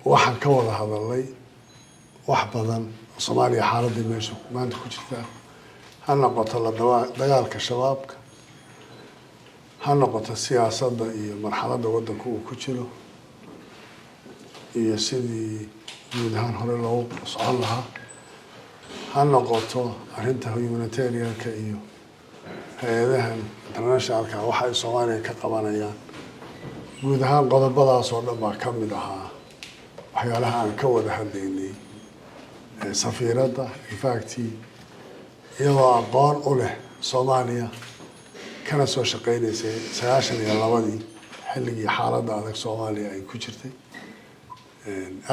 waxaan ka wada hadalnay wax badan Soomaaliya xaaladii meesha maanta ku jirta ha noqoto la dagaalka shabaabka ha noqoto siyaasadda iyo marxaladda waddanka uu ku jiro iyo sidii guud ahaan hore loogu socon lahaa ha noqoto arrinta humanitarianka iyo hay-adahan internationalka waxa ay Soomaaliya ka qabanayaan guud ahaan qodobadaas oo dhan baa ka mid ahaa waxyaalaha aan ka wada hadlaynay safiiradda infaacti iyadoo aqoon u leh Soomaaliya kana soo shaqeynaysay 92 xilligii xaaladda adag Soomaaliya ay ku jirtay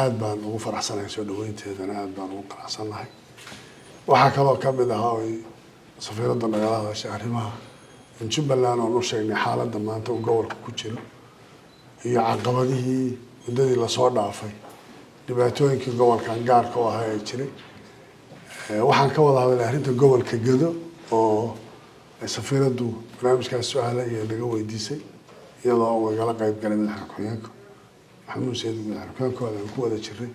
aad baan ugu faraxsanahay soo dhaweynteedana aad baan ugu qanacsanahay waxa kaloo ka mid ah oo safiiradda magaalada arrimaha Jubaland oo sheegnay xaaladda maanta uu gobolka ku jiro iyo caqabadihii muddadii la soo dhaafay dhibaatooyinkii gobolkan gaarka u ahaa ee jiray waxaan ka wada hadalnay arrinta gobolka Gedo oo safiiraddu barnaamijkaas su'aalo iyo laga weydiisay iyadoo uu gala qayb galay madaxweynaha Maxamed madaxweynaha ku wada jiray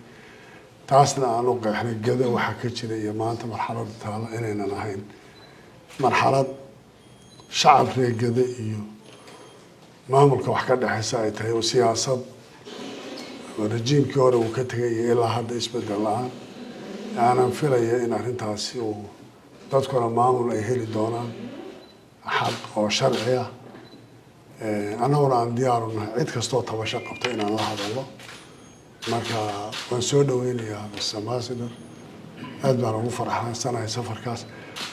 taasna aan u qeexnay Gedo waxa ka jiray iyo maanta marxaladda taala inaynan ahayn marxalad shacab reer Gedo iyo maamulka wax ka dhaxaysa ay tahay siyaasad rejiimkii hore uu ka tagay ilaa hadda isbedel la'aan aanan filaya in arrintaasi uu dadkuna maamul ay heli doonaan xaq oo sharci ah anaguna aan diyaar u nahay cid kastoo tabasho qabta inaan la hadalno marka waan soo dhaweynayaa ambassador aad baan ugu faraxsanahay safarkaas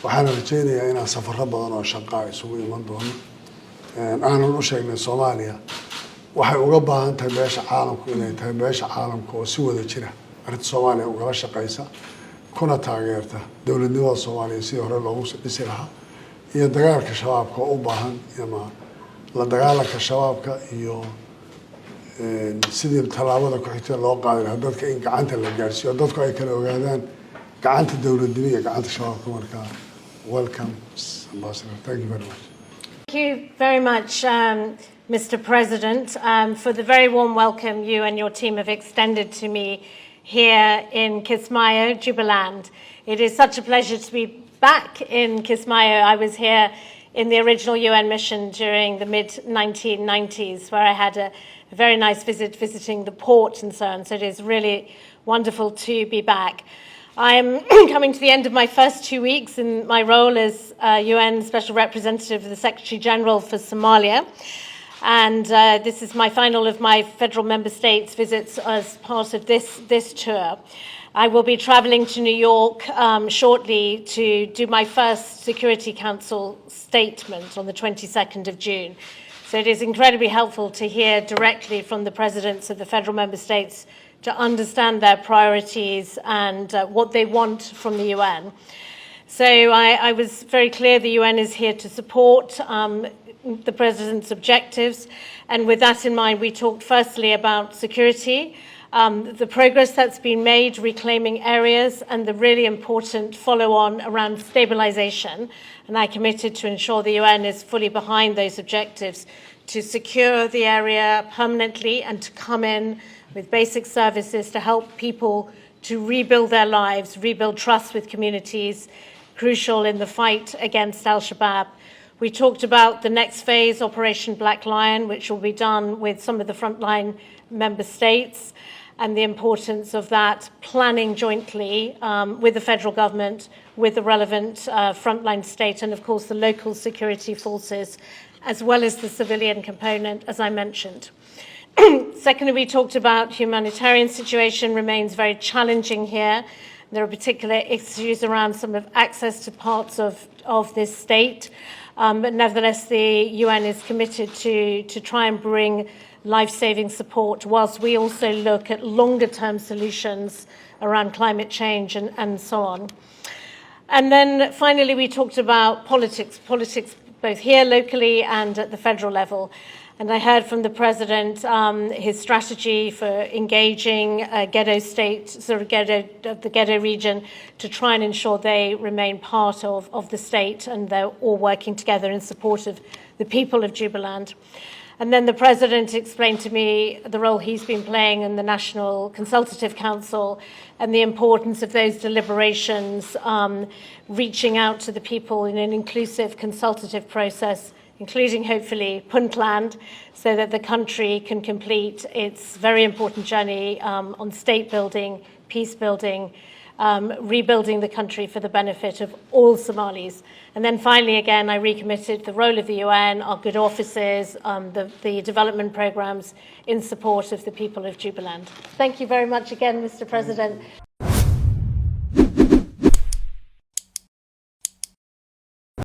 waxaan rajaynayaa inaan safarro badan oo shaqo isugu iman doono aanan u sheegnay Soomaaliya waxay uga baahan tahay beesha caalamku inay tahay beesha caalamka oo si wada jira arrinta Soomaaliya uga shaqeysa kuna taageerta dowladnimada Soomaaliya si hore loogu dhisi lahaa iyo dagaalka shabaabka u baahan ama la dagaalanka shabaabka iyo sidii talaabada ku xigta loo qaaday lahaa dadka in gacanta la gaarsiiyo dadku ay kala ogaadaan gacanta dowladnimada iyo gacanta shabaabka markaa welcome ambassador thank you very much. Thank you very much Mr. President, for the very warm welcome you and your team have extended to me here in Kismayo, Jubaland. It is such a pleasure to be back in Kismayo. I was here in the original UN mission during the mid-1990s, where I had a very nice visit visiting the port and so on. So it is really wonderful to be back. I am coming to the end of my first 2 weeks in my role as UN Special Representative of the Secretary General for Somalia. And this is my final of my federal member states visits as part of this tour. I will be traveling to New York shortly to do my first Security Council statement on the 22nd of June. So it is incredibly helpful to hear directly from the presidents of the federal member states to understand their priorities and what they want from the UN. So I was very clear the UN is here to support the President's objectives. And with that in mind, we talked firstly about security, the progress that's been made reclaiming areas, and the really important follow-on around stabilization. And I committed to ensure the UN is fully behind those objectives to secure the area permanently and to come in with basic services to help people to rebuild their lives, rebuild trust with communities, crucial in the fight against Al-Shabaab. We talked about the next phase, Operation Black Lion, which will be done with some of the frontline member states, and the importance of that planning jointly with the federal government, with the relevant frontline state, and of course the local security forces, as well as the civilian component, as I mentioned. Secondly, we talked about humanitarian situation remains very challenging here. There are particular issues around some of access to parts of this state. But nevertheless, the UN is committed to try and bring life-saving support, whilst we also look at longer-term solutions around climate change and so on. And then finally, we talked about politics both here locally and at the federal level. And I heard from the President his strategy for engaging ghetto states, the ghetto region, to try and ensure they remain part of the state, and they're all working together in support of the people of Jubaland. And then the President explained to me the role he's been playing in the National Consultative Council and the importance of those deliberations, reaching out to the people in an inclusive consultative process, including hopefully Puntland, so that the country can complete its very important journey on state building, peace building, rebuilding the country for the benefit of all Somalis. And then finally, again, I recommitted the role of the UN, our good offices, the development programs in support of the people of Jubaland. Thank you very much again, Mr. President.